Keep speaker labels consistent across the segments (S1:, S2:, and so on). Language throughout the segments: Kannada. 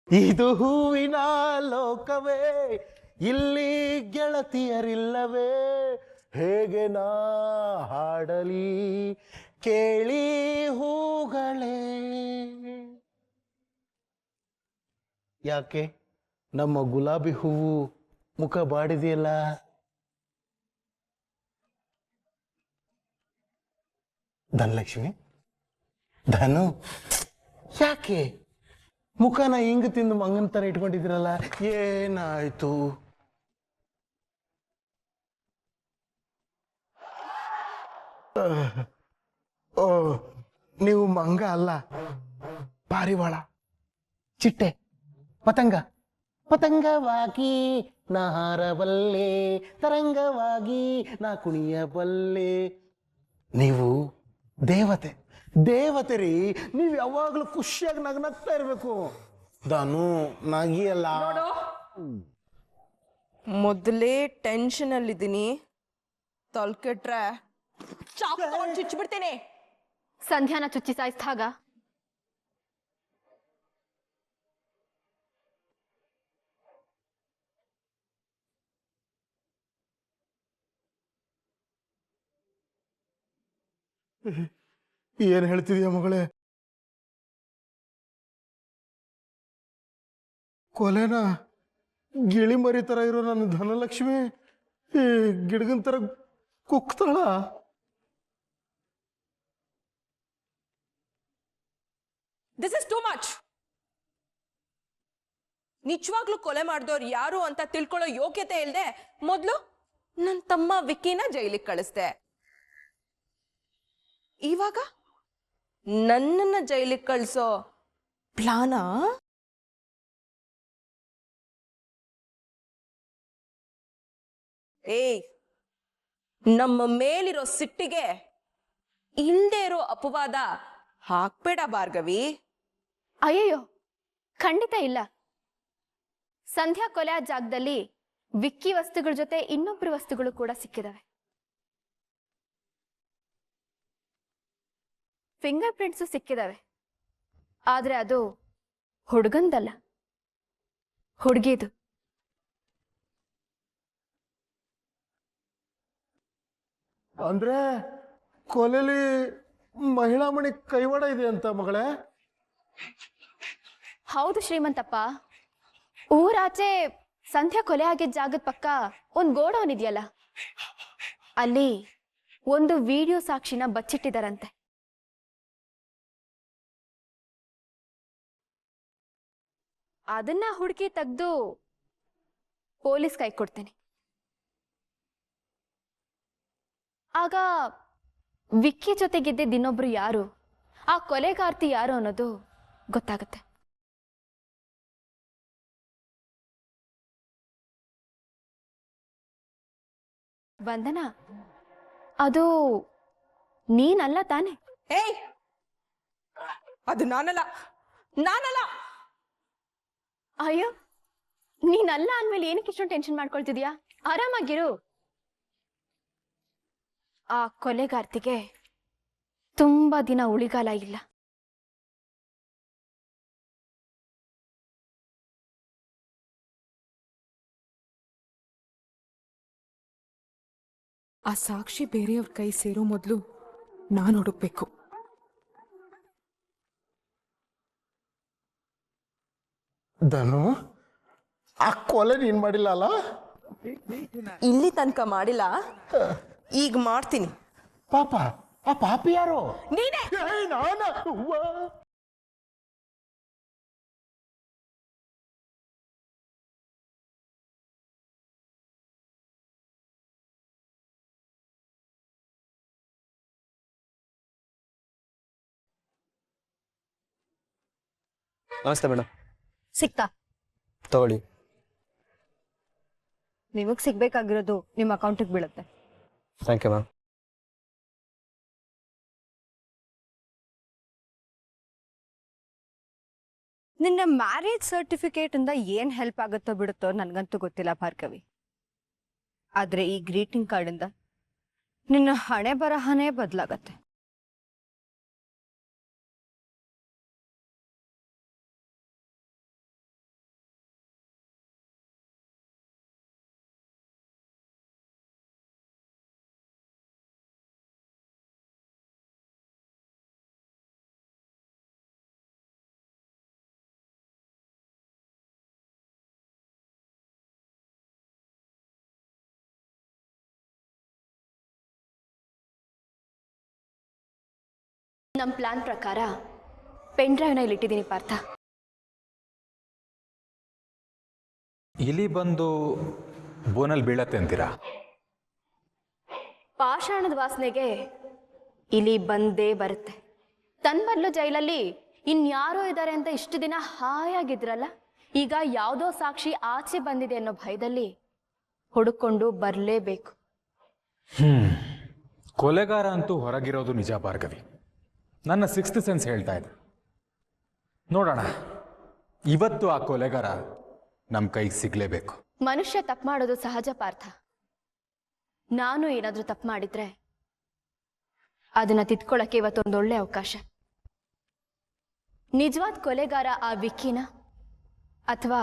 S1: ಇದು ಹೂವಿನ ಲೋಕವೇ, ಇಲ್ಲಿ ಗೆಳತಿಯರಿಲ್ಲವೇ, ಹೇಗೆ ನಾ ಹಾಡಲಿ ಕೇಳಿ ಹೂಗಳೇ. ಯಾಕೆ ನಮ್ಮ ಗುಲಾಬಿ ಹೂವು ಮುಖ ಬಾಡಿದೆಯಲ್ಲ? ಧನಲಕ್ಷ್ಮಿ, ಧನು, ಯಾಕೆ ಮುಖನ ಹಿಂಗ್ ತಿಂದು ಮಂಗನ ತರ ಇಟ್ಕೊಂಡಿದ್ದೀರಲ್ಲ? ಏನಾಯ್ತು? ಓ, ನೀವು ಮಂಗ ಅಲ್ಲ, ಪಾರಿವಾಳ, ಚಿಟ್ಟೆ, ಪತಂಗ. ಪತಂಗವಾಗಿ ನಾ ಹಾರಬಲ್ಲೆ, ತರಂಗವಾಗಿ ನಾ ಕುಣಿಯಬಲ್ಲೆ. ನೀವು ದೇವತೆ, ದೇವತೆ ರೀ. ನೀವು ಯಾವಾಗಲೂ ಖುಷಿಯಾಗಿ ನಗ್ನಗ್ತಾ ಇರಬೇಕು. ದಾನು ನಗಿಯಲ್ಲ.
S2: ಮೊದಲೇ ಟೆನ್ಷನ್ ಅಲ್ಲಿದ್ದೀನಿ, ತಲ್ಕೆಟ್ರೆ ಚಾಕು ತಗೊಂಡು ಚುಚ್ಚಿಬಿಡ್ತೇನೆ.
S3: ಸಂಧ್ಯಾನ ಚುಚ್ಚಿ ಸಾಯಿಸಿದಾಗ
S1: ಏನ್ ಹೇಳ್ತಿದೀಯ ಮಗಳೇ? ಕೊಲೆನ ಗಿಳಿ ಮರಿ ತರ ಇರೋ ನನ್ನ ಧನಲಕ್ಷ್ಮಿ ಈ ಗಿಡಗನ್ ತರ ಕುಕ್ತಾಳ?
S2: This is too much. ನಿಜವಾಗ್ಲೂ ಕೊಲೆ ಮಾಡಿದವ್ರು ಯಾರು ಅಂತ ತಿಳ್ಕೊಳ್ಳೋ ಯೋಗ್ಯತೆ ಇಲ್ಲದೆ ಮೊದಲು ನನ್ನ ತಮ್ಮ ವಿಕ್ಕಿನ ಜೈಲಿಗೆ ಕಳಿಸ್ದೆ. ಇವಾಗ ನನ್ನನ್ನ ಜೈಲಿಗೆ ಕಳಿಸೋ ಪ್ಲಾನಾ? ಏಯ್, ನಮ್ಮ ಮೇಲಿರೋ ಸಿಟ್ಟಿಗೆ ಇಲ್ದೇ ಇರೋ ಅಪವಾದ ಹಾಕ್ಬೇಡ ಭಾರ್ಗವಿ.
S3: ಅಯ್ಯಯ್ಯೋ, ಖಂಡಿತ ಇಲ್ಲ. ಸಂಧ್ಯಾ ಕೊಲೆ ಆ ಜಾಗದಲ್ಲಿ ವಿಕ್ಕಿ ವಸ್ತುಗಳ ಜೊತೆ ಇನ್ನೊಬ್ರು ವಸ್ತುಗಳು ಕೂಡ ಸಿಕ್ಕಿದಾವೆ. Finger prints ಸಿಕ್ಕಿದಾವೆ. ಆದ್ರೆ ಅದು ಹುಡುಗಂದಲ್ಲ, ಹುಡುಗಿದು.
S1: ಅಂದ್ರೆ ಕೊಲೆಲಿ ಮಹಿಳಾ ಮಣಿ ಕೈವಾಡ ಇದೆ ಅಂತ ಮಗಳೇ?
S3: ಹೌದು ಶ್ರೀಮಂತಪ್ಪ. ಊರಾಚೆ ಸಂಧ್ಯಾ ಕೊಲೆ ಆಗಿದ್ದ ಜಾಗದ ಪಕ್ಕ ಒಂದ್ ಗೋಡೌನ್ ಇದೆಯಲ್ಲ, ಅಲ್ಲಿ ಒಂದು ವಿಡಿಯೋ ಸಾಕ್ಷಿನ ಬಚ್ಚಿಟ್ಟಿದಾರಂತೆ. ಅದನ್ನ ಹುಡುಕಿ ತೆಗೆದು ಪೊಲೀಸ್ ಕೈ ಕೊಡ್ತೇನೆ. ಆಗ ವಿಕ್ಕಿ ಜೊತೆಗಿದ್ದಿದ್ದ ಇನ್ನೊಬ್ರು ಯಾರು, ಆ ಕೊಲೆಗಾರ್ತಿ ಯಾರು ಅನ್ನೋದು ಗೊತ್ತಾಗುತ್ತೆ. ಬಂಧನ, ಅದು ನೀನಲ್ಲ ತಾನೆ?
S2: ಏಯ್, ಅದು ನಾನಲ್ಲ, ನಾನಲ್ಲ.
S3: ಅಯ್ಯೋ, ನೀನಲ್ಲ ಅಂದ್ಮೇಲೆ ಏನಕ್ಕೆ ಇಷ್ಟೊಂದು ಟೆನ್ಷನ್ ಮಾಡ್ಕೊಳ್ತಿದ್ಯಾ? ಆರಾಮಾಗಿರು. ಆ ಕೊಲೆಗಾರ್ತಿಗೆ ತುಂಬಾ ದಿನ ಉಳಿಗಾಲ ಇಲ್ಲ.
S4: ಆ ಸಾಕ್ಷಿ ಬೇರೆಯವ್ರ ಕೈ ಸೇರೋ ಮೊದಲು ನಾನು ಹುಡುಕ್ಬೇಕು.
S1: ಧನು, ಆ ಕೊಲೆ ನೀನ್ ಮಾಡಿಲ್ಲ ಅಲ್ಲ?
S2: ಇಲ್ಲಿ ತನಕ ಮಾಡಿಲ್ಲ, ಈಗ ಮಾಡ್ತೀನಿ.
S1: ಪಾಪ, ಆ ಪಾಪಿ ಯಾರು?
S2: ನೀನೇ.
S5: ನಮಸ್ತೆ ಮೇಡಮ್.
S6: ಸಿಕ್ತಾ?
S5: ತಗೊಳ್ಳಿ.
S6: ನಿಮಗ್ ಸಿಗ್ಬೇಕಾಗಿರೋದು ನಿಮ್ಮ ಅಕೌಂಟಿಗೆ ಬೀಳುತ್ತೆ.
S5: Thank you ma'am.
S6: ನಿನ್ನ ಮ್ಯಾರೇಜ್ ಸರ್ಟಿಫಿಕೇಟ್ ಇಂದ ಏನ್ ಹೆಲ್ಪ್ ಆಗುತ್ತೋ ಬಿಡುತ್ತೋ ನನ್ಗಂತೂ ಗೊತ್ತಿಲ್ಲ ಭಾರ್ಗವಿ. ಆದ್ರೆ ಈ ಗ್ರೀಟಿಂಗ್ ಕಾರ್ಡ್ ಇಂದ ನಿನ್ನ ಹಣೆ ಬರಹನೇ ಬದಲಾಗತ್ತೆ.
S3: ನಮ್ಮ ಪ್ಲಾನ್ ಪ್ರಕಾರ ಪೆನ್ ಡ್ರೈವ್ನ ಇಲ್ಲಿ ಇಟ್ಟಿದ್ದೀನಿ ಪಾರ್ಥ.
S7: ಇಲಿ ಬಂದು ಬೋನಲ್ಲಿ ಬೀಳತ್ತೆ ಅಂತೀರಾ?
S3: ಪಾಷಾಣದ ವಾಸನೆಗೆ ಇಲಿ ಬಂದೇ ಬರುತ್ತೆ. ತನ್ಮದ್ಲು ಜೈಲಲ್ಲಿ ಇನ್ಯಾರೋ ಇದ್ದಾರೆ ಅಂತ ಇಷ್ಟು ದಿನ ಹಾಯಾಗಿದ್ರಲ್ಲ, ಈಗ ಯಾವುದೋ ಸಾಕ್ಷಿ ಆಚೆ ಬಂದಿದೆ ಅನ್ನೋ ಭಯದಲ್ಲಿ ಹುಡುಕೊಂಡು ಬರಲೇಬೇಕು.
S7: ಕೊಲೆಗಾರ ಅಂತೂ ಹೊರಗಿರೋದು ನಿಜ ಭಾರ್ಗವಿ. ನನ್ನ ಸಿಕ್ಸ್ತ್ ಸೆನ್ಸ್ ಹೇಳ್ತಾ ಇದೆ. ನೋಡೋಣ, ಇವತ್ತು ಆ ಕೊಲೆಗಾರ ನಮ್ಮ ಕೈಗೆ ಸಿಗ್ಲೇಬೇಕು.
S3: ಮನುಷ್ಯ ತಪ್ಪು ಮಾಡೋದು ಸಹಜ ಪಾರ್ಥ. ನಾನು ಏನಾದ್ರೂ ತಪ್ಪು ಮಾಡಿದ್ರೆ ಅದನ್ನ ತಿದ್ಕೊಳ್ಳಕ್ಕೆ ಇವತ್ತೊಂದೊಳ್ಳೆ ಅವಕಾಶ. ನಿಜವಾದ ಕೊಲೆಗಾರ ಆ ವಿಕ್ಕಿನ ಅಥವಾ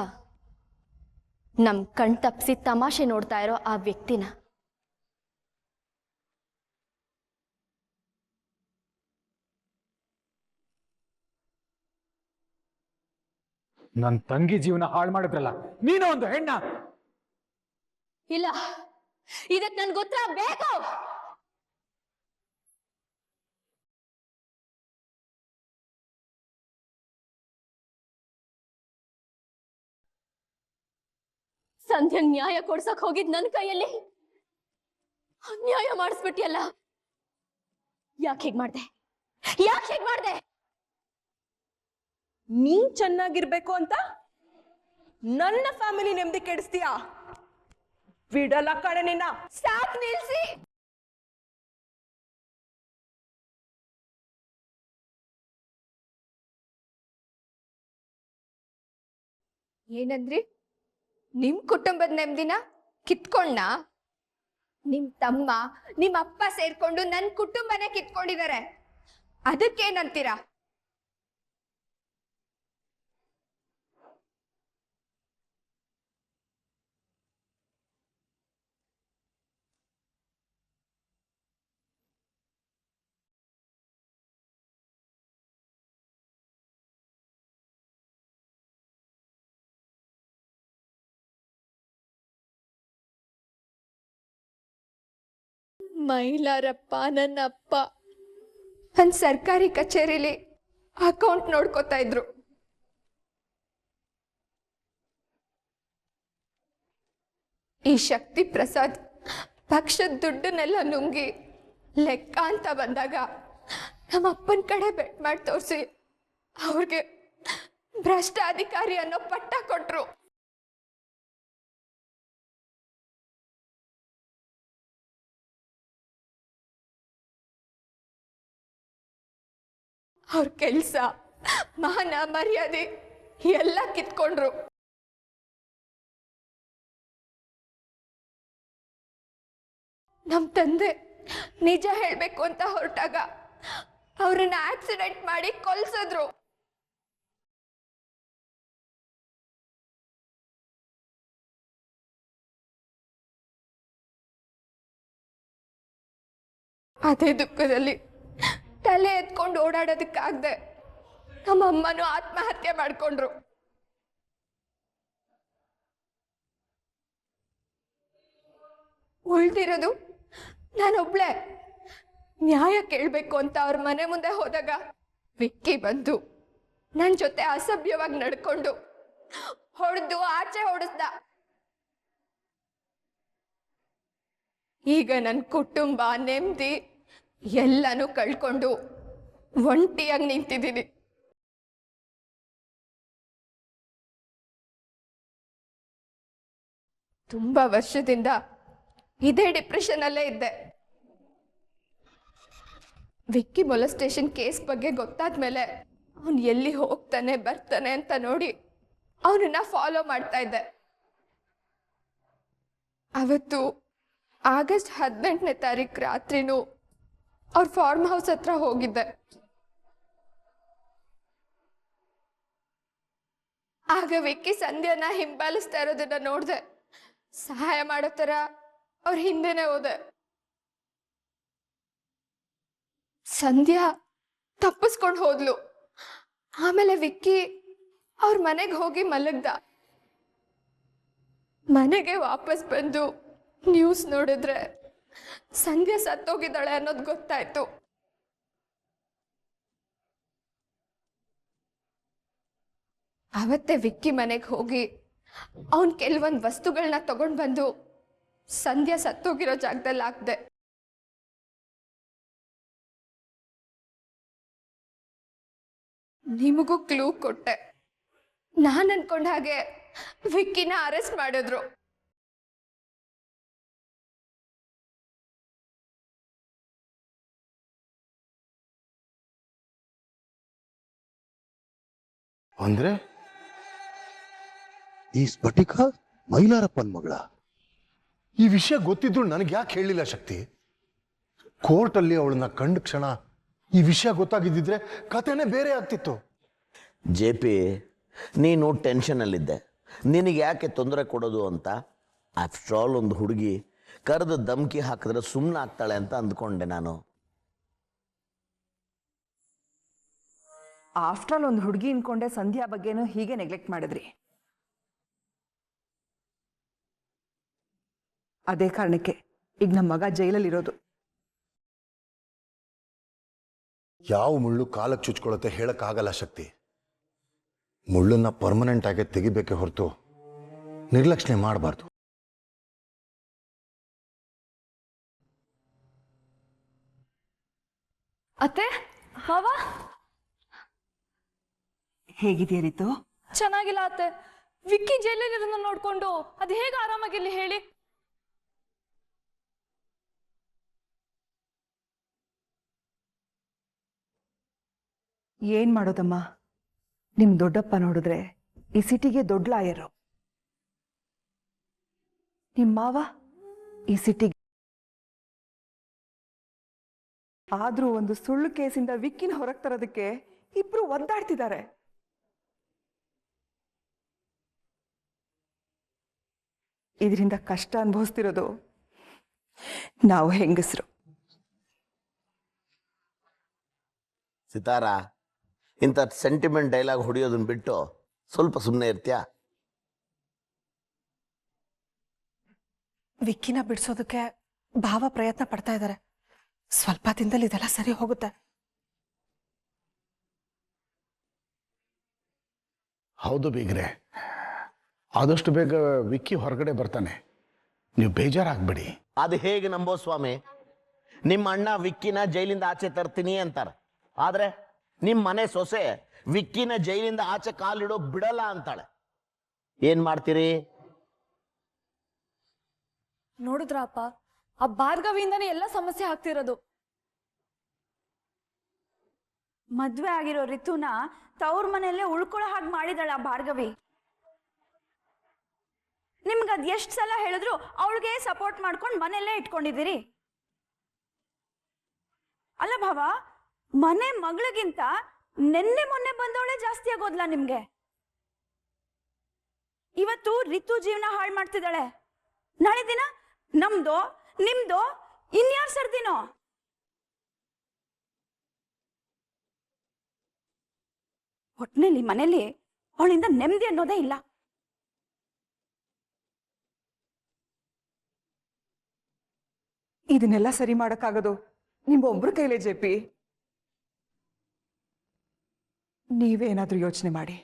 S3: ನಮ್ ಕಣ್ ತಪ್ಪಿಸಿ ತಮಾಷೆ ನೋಡ್ತಾ ಇರೋ ಆ ವ್ಯಕ್ತಿನ?
S7: ನನ್ನ ತಂಗಿ ಜೀವನ ಹಾಳು ಮಾಡಿದ್ರಲ್ಲ, ನೀನು ಒಂದು ಹೆಣ್ಣ.
S3: ಇಲ್ಲ, ಇದಕ್ ನನ್ಗೆ ಉತ್ತರ ಬೇಕು. ಸಂಧ್ಯಾ ನ್ಯಾಯ ಕೊಡ್ಸಕ್ ಹೋಗಿದ್ ನನ್ನ ಕೈಯಲ್ಲಿ ಅನ್ಯಾಯ ಮಾಡಿಸ್ಬಿಟ್ಟಿಯಲ್ಲ. ಯಾಕೆ ಹೀಗ್ ಮಾಡ್ದೆ? ಯಾಕೆ ಹೀಗ್ ಮಾಡ್ದೆ?
S2: ನೀನ್ ಚೆನ್ನಾಗಿರ್ಬೇಕು ಅಂತ ನನ್ನ ಫ್ಯಾಮಿಲಿ ನೆಮ್ಮದಿ ಕೆಡಿಸ್ತೀಯಾ? ಬಿಡಲ್ಲ ಕಣೆ ನಿನ್ನ.
S3: ಸಾಕ್ ನಿಲ್ಸಿ.
S6: ಏನಂದ್ರಿ? ನಿಮ್ ಕುಟುಂಬದ ನೆಮ್ಮದಿನ ಕಿತ್ಕೊಂಡ? ನಿಮ್ ತಮ್ಮ ನಿಮ್ ಅಪ್ಪ ಸೇರ್ಕೊಂಡು ನನ್ ಕುಟುಂಬನೇ ಕಿತ್ಕೊಂಡಿದ್ದಾರೆ. ಅದಕ್ಕೇನಂತೀರಾ? ಮೈಲಾರಪ್ಪ ನನ್ನ ಅಪ್ಪ ಒಂದ್ ಸರ್ಕಾರಿ ಕಚೇರಿಲಿ ಅಕೌಂಟ್ ನೋಡ್ಕೋತಾ ಇದ್ರು. ಈ ಶಕ್ತಿ ಪ್ರಸಾದ್ ಪಕ್ಷದ ದುಡ್ಡನ್ನೆಲ್ಲ ನುಂಗಿ ಲೆಕ್ಕ ಅಂತ ಬಂದಾಗ ನಮ್ಮ ಅಪ್ಪನ ಕಡೆ ಬೆಟ್ ಮಾಡಿ ತೋರಿಸಿ ಅವ್ರಿಗೆ ಭ್ರಷ್ಟ ಅಧಿಕಾರಿ ಅನ್ನೋ ಪಟ್ಟ ಕೊಟ್ರು. ಅವ್ರ ಕೆಲ್ಸ, ಮಾನ ಮರ್ಯಾದೆ ಎಲ್ಲ ಕಿತ್ಕೊಂಡ್ರು. ನಮ್ ತಂದೆ ನಿಜ ಹೇಳ್ಬೇಕು ಅಂತ ಹೊರಟಾಗ ಅವ್ರನ್ನ ಆಕ್ಸಿಡೆಂಟ್ ಮಾಡಿ ಕೊಲ್ಸಿದ್ರು. ಅದೇ ದುಃಖದಲ್ಲಿ ತಲೆ ಎತ್ಕೊಂಡು ಓಡಾಡೋದಕ್ಕಾಗದೆ ನಮ್ಮ ಅಮ್ಮನೂ ಆತ್ಮಹತ್ಯೆ ಮಾಡ್ಕೊಂಡ್ರು. ಉಳ್ದಿರೋದು ನಾನೊಬ್ಳೆ. ನ್ಯಾಯ ಕೇಳ್ಬೇಕು ಅಂತ ಅವ್ರ ಮನೆ ಮುಂದೆ ಹೋದಾಗ ವಿಕ್ಕಿ ಬಂದು ನನ್ ಜೊತೆ ಅಸಭ್ಯವಾಗಿ ನಡ್ಕೊಂಡು ಹೊಡೆದು ಆಚೆ ಹೊಡೆಸ್ದ. ಈಗ ನನ್ನ ಕುಟುಂಬ ನೆಮ್ಮದಿ ಎಲ್ಲನೂ ಕಳ್ಕೊಂಡು ಒಂಟಿಯಾಗಿ ನಿಂತಿದ್ದೀನಿ. ತುಂಬಾ ವರ್ಷದಿಂದ ಇದೇ ಡಿಪ್ರೆಷನ್ ಅಲ್ಲೇ ಇದ್ದೆ. ವಿಕ್ಕಿ ಮೊಲೆಸ್ಟೇಷನ್ ಕೇಸ್ ಬಗ್ಗೆ ಗೊತ್ತಾದ್ಮೇಲೆ ಅವನು ಎಲ್ಲಿ ಹೋಗ್ತಾನೆ ಬರ್ತಾನೆ ಅಂತ ನೋಡಿ ಅವನನ್ನ ಫಾಲೋ ಮಾಡ್ತಾ ಇದ್ದೆ. ಅವತ್ತು ಆಗಸ್ಟ್ 18ನೇ ತಾರೀಕು ರಾತ್ರಿನೂ ಅವ್ರ ಫಾರ್ಮ್ ಹೌಸ್ ಹತ್ರ ಹೋಗಿದ್ದೆ. ಆಗ ವಿಕ್ಕಿ ಸಂಧ್ಯಾನ ಹಿಂಬಾಲಿಸ್ತಾ ಇರೋದನ್ನ ನೋಡ್ದೆ. ಸಹಾಯ ಮಾಡೋ ತರ ಅವ್ರ ಹಿಂದೆನೆ ಹೋದೆ. ಸಂಧ್ಯಾ ತಪ್ಪಿಸ್ಕೊಂಡು ಹೋದ್ಲು. ಆಮೇಲೆ ವಿಕ್ಕಿ ಅವ್ರ ಮನೆಗೆ ಹೋಗಿ ಮಲಗ್ದ. ಮನೆಗೆ ವಾಪಸ್ ಬಂದು ನ್ಯೂಸ್ ನೋಡಿದ್ರೆ ಸಂಧ್ಯಾ ಸತ್ತೋಗಿದ್ದಾಳೆ ಅನ್ನೋದು ಗೊತ್ತಾಯ್ತು. ಅವತ್ತೇ ವಿಕ್ಕಿ ಮನೆಗೆ ಹೋಗಿ ಅವನ್ ಕೆಲವೊಂದು ವಸ್ತುಗಳನ್ನ ತಗೊಂಡ್ ಬಂದು ಸಂಧ್ಯಾ ಸತ್ತೋಗಿರೋ ಜಾಗದಲ್ಲಿ ಹಾಕ್ದೆ. ನಿಮಗೂ ಕ್ಲೂ ಕೊಟ್ಟೆ. ನಾನ್ ಅನ್ಕೊಂಡ ಹಾಗೆ ವಿಕ್ಕಿನ ಅರೆಸ್ಟ್ ಮಾಡಿದ್ರು.
S1: ಅಂದ್ರೆ
S8: ಈ ಸ್ಫಟಿಕ ಮೈಲಾರಪ್ಪನ ಮಗಳ?
S1: ಈ ವಿಷಯ ಗೊತ್ತಿದ್ರು ನನಗೆ ಯಾಕೆ ಹೇಳಿಲ್ಲ ಶಕ್ತಿ? ಕೋರ್ಟಲ್ಲಿ ಅವಳನ್ನ ಕಂಡ ಕ್ಷಣ ಈ ವಿಷಯ ಗೊತ್ತಾಗಿದ್ದಿದ್ರೆ ಕಥೆನೇ ಬೇರೆ ಆಗ್ತಿತ್ತು.
S9: ಜೆ ಪಿ, ನೀನು ಟೆನ್ಷನಲ್ಲಿದ್ದೆ. ನಿನಗೆ ಯಾಕೆ ತೊಂದರೆ ಕೊಡೋದು ಅಂತ. ಆಫ್ಟರ್ ಆಲ್ ಒಂದು ಹುಡುಗಿ ಕರೆದು ಧಮ್ಕಿ ಹಾಕಿದ್ರೆ ಸುಮ್ಮನೆ ಆಗ್ತಾಳೆ ಅಂತ ಅಂದ್ಕೊಂಡೆ ನಾನು.
S10: ಆಫ್ಟರ್ ಆಲ್ ಒಂದು ಹುಡುಗಿ ಅನ್ಕೊಂಡೆ ಸಂಧ್ಯಾ ಬಗ್ಗೆನೂ ಹೀಗೆ ನೆಗ್ಲೆಕ್ಟ್ ಮಾಡಿದ್ರಿ. ಅದೇ ಕಾರಣಕ್ಕೆ ಈಗ ನಮ್ಮ ಮಗ ಜೈಲಲ್ಲಿರೋದು.
S1: ಯಾವ ಮುಳ್ಳು ಕಾಲಕ್ಕೆ ಚುಚ್ಕೊಳತ್ತೆ ಹೇಳಕ್ಕಾಗಲ್ಲ ಶಕ್ತಿ. ಮುಳ್ಳನ್ನ ಪರ್ಮನೆಂಟ್ ಆಗಿ ತೆಗಿಬೇಕೆ ಹೊರತು ನಿರ್ಲಕ್ಷ್ಯ ಮಾಡಬಾರ್ದು.
S3: ಅತ್ತೆ, ಮಾವ,
S10: ಹೇಗಿದೆಯಾ ರೀತು?
S3: ಚೆನ್ನಾಗಿಲ್ಲ ಅತ್ತೆ. ವಿಕ್ಕಿ ಜೈಲಲ್ಲಿರೋದನ್ನ ನೋಡ್ಕೊಂಡು ಅದು ಹೇಗೆ ಆರಾಮಾಗಿರ್ಲಿ ಹೇಳಿ?
S10: ಏನ್ ಮಾಡೋದಮ್ಮ, ನಿಮ್ ದೊಡ್ಡಪ್ಪ ನೋಡಿದ್ರೆ ಈ ಸಿಟಿಗೆ ದೊಡ್ಡ ಲಾಯರು. ನಿಮ್ ಮಾವ ಈ ಸಿಟಿಗೆ. ಆದ್ರೂ ಒಂದು ಸುಳ್ಳು ಕೇಸಿಂದ ವಿಕ್ಕಿನ ಹೊರಗೆ ತರೋದಕ್ಕೆ ಇಬ್ರು ಒದ್ದಾಡ್ತಿದ್ದಾರೆ. ಇದರಿಂದ ಕಷ್ಟ ಅನುಭವಿಸ್ತಿರೋದು ನಾವು ಹೆಂಗಸರು.
S9: ಸಿತಾರ, ಇಂಥ ಸೆಂಟಿಮೆಂಟ್ ಡೈಲಾಗ್ ಹೊಡೆಯೋದನ್ನ ಬಿಟ್ಟು ಸ್ವಲ್ಪ ಸುಮ್ಮನೆ ಇರ್ತೀಯಾ?
S11: ವಿಕ್ಕಿನ ಬಿಡಿಸೋದಕ್ಕೆ ಭಾವ ಪ್ರಯತ್ನ ಪಡ್ತಾ ಇದ್ದಾರೆ. ಸ್ವಲ್ಪ ದಿನದಲ್ಲಿ ಇದೆಲ್ಲ ಸರಿ ಹೋಗುತ್ತೆ.
S12: ಹೌದು ಬೀಗ್ರೆ, ಆದಷ್ಟು ಬೇಗ ವಿಕ್ಕಿ ಹೊರಗಡೆ ಬರ್ತಾನೆ. ನೀವು ಬೇಜಾರಾಗ್ಬೇಡಿ.
S9: ಅದು ಹೇಗೆ ನಂಬೋ ಸ್ವಾಮಿ? ನಿಮ್ಮ ಅಣ್ಣ ವಿಕ್ಕಿನ ಜೈಲಿಂದ ಆಚೆ ತರ್ತೀನಿ ಅಂತಾರೆ, ಆದ್ರೆ ನಿಮ್ಮ ಮನೆ ಸೊಸೆ ವಿಕ್ಕಿನ ಜೈಲಿಂದ ಆಚೆ ಕಾಲಿಡೋಕ್ ಬಿಡಲ್ಲ ಅಂತಾಳೆ. ಏನ್ ಮಾಡ್ತೀರಿ?
S3: ನೋಡಿದ್ರ ಅಪ್ಪ, ಆ ಭಾರ್ಗವಿಯಿಂದಾನೇ ಎಲ್ಲ ಸಮಸ್ಯೆ ಆಗ್ತಿರೋದು.
S13: ಮದ್ವೆ ಆಗಿರೋ ರಿತುನ ತವ್ರ ಮನೆಯಲ್ಲೇ ಉಳ್ಕೊಳ್ಳೋ ಹಾಗೆ ಮಾಡಿದಾಳ ಆ ಭಾರ್ಗವಿ. ನಿಮ್ಗದ್ ಎಷ್ಟ್ ಸಲ ಹೇಳಿದ್ರು ಅವಳಿಗೆ ಸಪೋರ್ಟ್ ಮಾಡ್ಕೊಂಡು ಮನೆಯಲ್ಲೇ ಇಟ್ಕೊಂಡಿದ್ದೀರಿ. ಅಲ್ಲ ಭಾವ, ಮನೆ ಮಗಳಿಗಿಂತ ನೆನ್ನೆ ಮೊನ್ನೆ ಬಂದವಳೆ ಜಾಸ್ತಿ ಆಗೋದ್ಲ ನಿಮ್ಗೆ? ಇವತ್ತು ರಿತು ಜೀವನ ಹಾಳು ಮಾಡ್ತಿದ್ದಾಳೆ, ನಾಳೆ ದಿನ ನಮ್ದೋ ನಿಮ್ದೋ ಇನ್ಯಾರ್ ಸರ್ದಿನೋ? ಒಟ್ನಲ್ಲಿ ಮನೇಲಿ ಅವಳಿಂದ ನೆಮ್ಮದಿ ಅನ್ನೋದೇ ಇಲ್ಲ.
S10: ಇದನ್ನೆಲ್ಲ ಸರಿ ಮಾಡಕ್ಕಾಗೋದು ನಿಮ್ಮೊಬ್ರ ಕೈಲೇ ಜೆ ಪಿ. ನೀವೇನಾದ್ರೂ ಯೋಚನೆ ಮಾಡಿ.